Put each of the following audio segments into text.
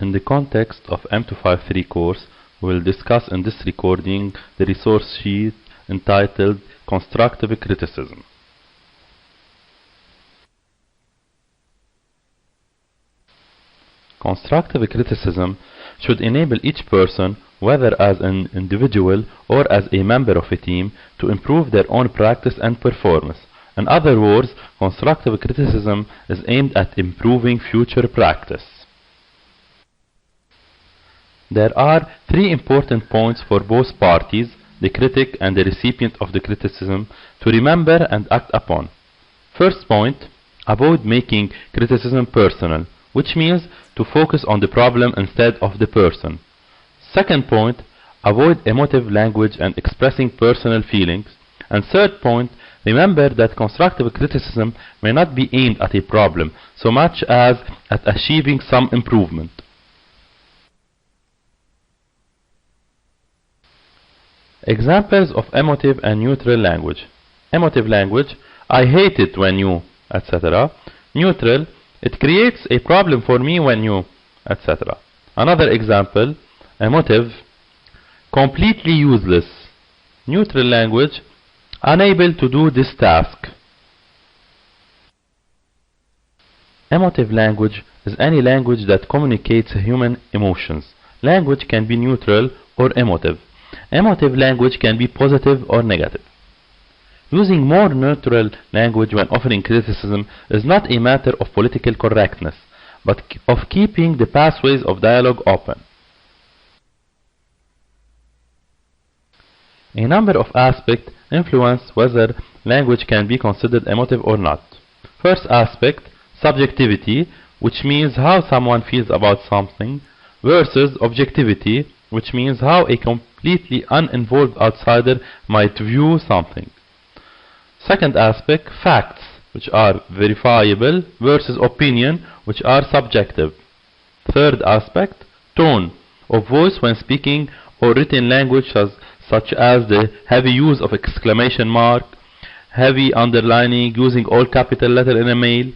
In the context of M253 course, we will discuss in this recording the resource sheet entitled Constructive Criticism. Constructive criticism should enable each person, whether as an individual or as a member of a team, to improve their own practice and performance. In other words, constructive criticism is aimed at improving future practice. There are three important points for both parties, the critic and the recipient of the criticism, to remember and act upon. First point, avoid making criticism personal, which means to focus on the problem instead of the person. Second point, avoid emotive language and expressing personal feelings. And third point, remember that constructive criticism may not be aimed at a problem so much as at achieving some improvement. Examples of emotive and neutral language. Emotive language, I hate it when you, etc. Neutral, it creates a problem for me when you, etc. Another example, emotive, completely useless. Neutral language, unable to do this task. Emotive language is any language that communicates human emotions. Language can be neutral or emotive. Emotive language can be positive or negative. Using more neutral language when offering criticism is not a matter of political correctness, but of keeping the pathways of dialogue open. A number of aspects influence whether language can be considered emotive or not. First aspect, subjectivity, which means how someone feels about something, versus objectivity, which means how a completely uninvolved outsider might view something. Second aspect, facts, which are verifiable, versus opinion, which are subjective. Third aspect, tone of voice when speaking or written language such as the heavy use of exclamation mark, heavy underlining, using all capital letter in a mail.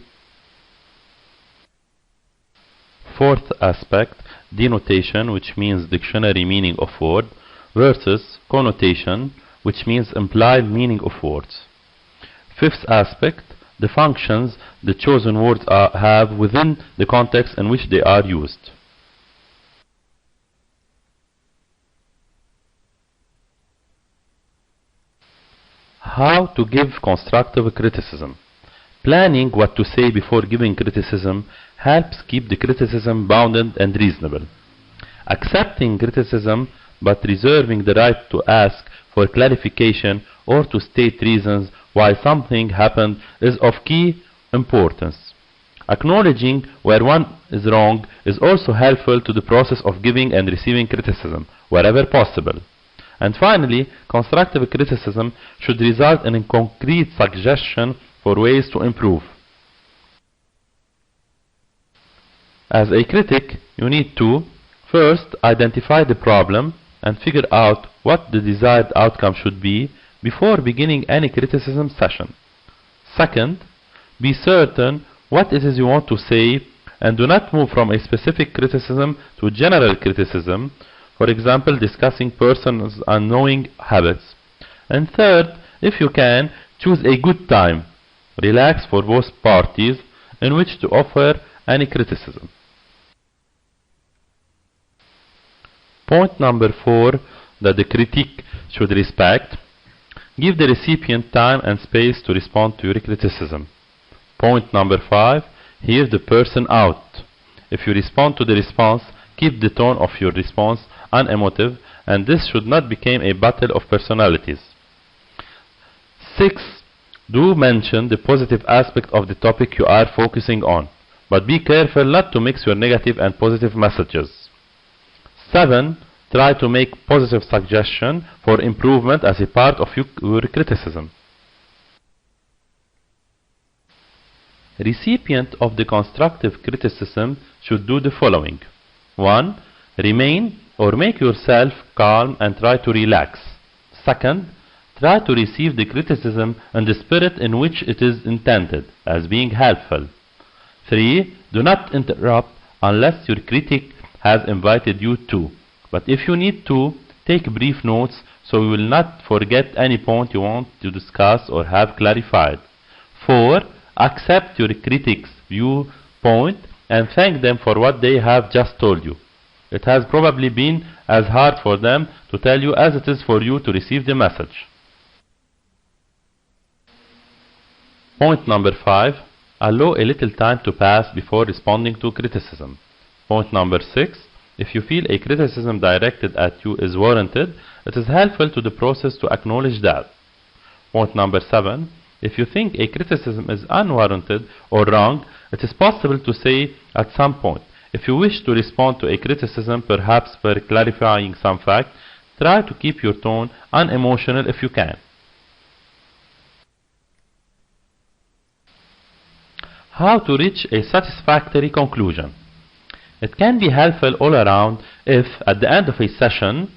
Fourth aspect, denotation, which means dictionary meaning of word, versus connotation, which means implied meaning of words. Fifth aspect, the functions the chosen words have within the context in which they are used. How to give constructive criticism. Planning what to say before giving criticism helps keep the criticism bounded and reasonable. Accepting criticism but reserving the right to ask for clarification or to state reasons why something happened is of key importance. Acknowledging where one is wrong is also helpful to the process of giving and receiving criticism, wherever possible. And finally, constructive criticism should result in a concrete suggestion for ways to improve. As a critic, you need to first identify the problem and figure out what the desired outcome should be before beginning any criticism session. Second, be certain what it is you want to say and do not move from a specific criticism to general criticism, for example, discussing persons' unknowing habits. And third, if you can, choose a good time, relax for both parties, in which to offer any criticism. Point number 4 that the critique should respect. Give the recipient time and space to respond to your criticism. Point number 5, hear the person out. If you respond to the response, keep the tone of your response unemotive, and this should not become a battle of personalities. 6. Do mention the positive aspect of the topic you are focusing on, but be careful not to mix your negative and positive messages. 7. Try to make positive suggestion for improvement as a part of your criticism. Recipient of the constructive criticism should do the following. 1. Remain or make yourself calm and try to relax. 2nd, try to receive the criticism in the spirit in which it is intended, as being helpful. 3. Do not interrupt unless your critic has invited you to. But if you need to, take brief notes so you will not forget any point you want to discuss or have clarified. 4. Accept your critics' viewpoint and thank them for what they have just told you. It has probably been as hard for them to tell you as it is for you to receive the message. Point number 5. Allow a little time to pass before responding to criticism. Point number 6. If you feel a criticism directed at you is warranted, it is helpful to the process to acknowledge that. Point number 7. If you think a criticism is unwarranted or wrong, it is possible to say at some point. If you wish to respond to a criticism, perhaps by clarifying some fact, try to keep your tone unemotional if you can. How to reach a satisfactory conclusion. It can be helpful all around if, at the end of a session,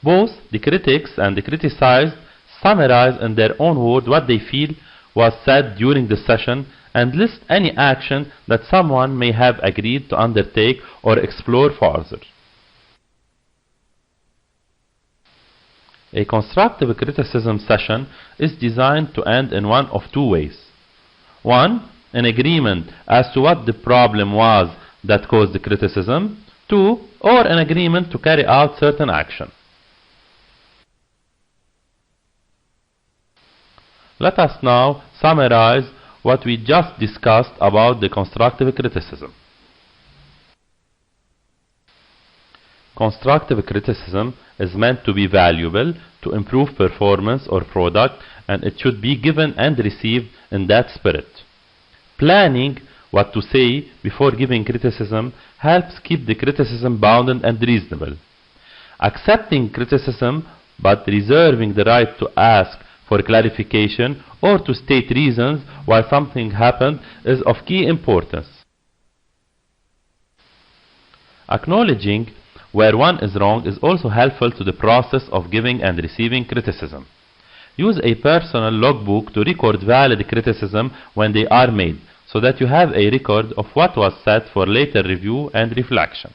both the critics and the criticized summarize in their own words what they feel was said during the session and list any action that someone may have agreed to undertake or explore further. A constructive criticism session is designed to end in one of two ways. 1. An agreement as to what the problem was that caused the criticism. 2. Or an agreement to carry out certain action. Let us now summarize what we just discussed about the constructive criticism. Constructive criticism is meant to be valuable, to improve performance or product, and it should be given and received in that spirit. Planning what to say before giving criticism helps keep the criticism bounded and reasonable. Accepting criticism but reserving the right to ask for clarification or to state reasons why something happened is of key importance. Acknowledging where one is wrong is also helpful to the process of giving and receiving criticism. Use a personal logbook to record valid criticism when they are made, so that you have a record of what was said for later review and reflection.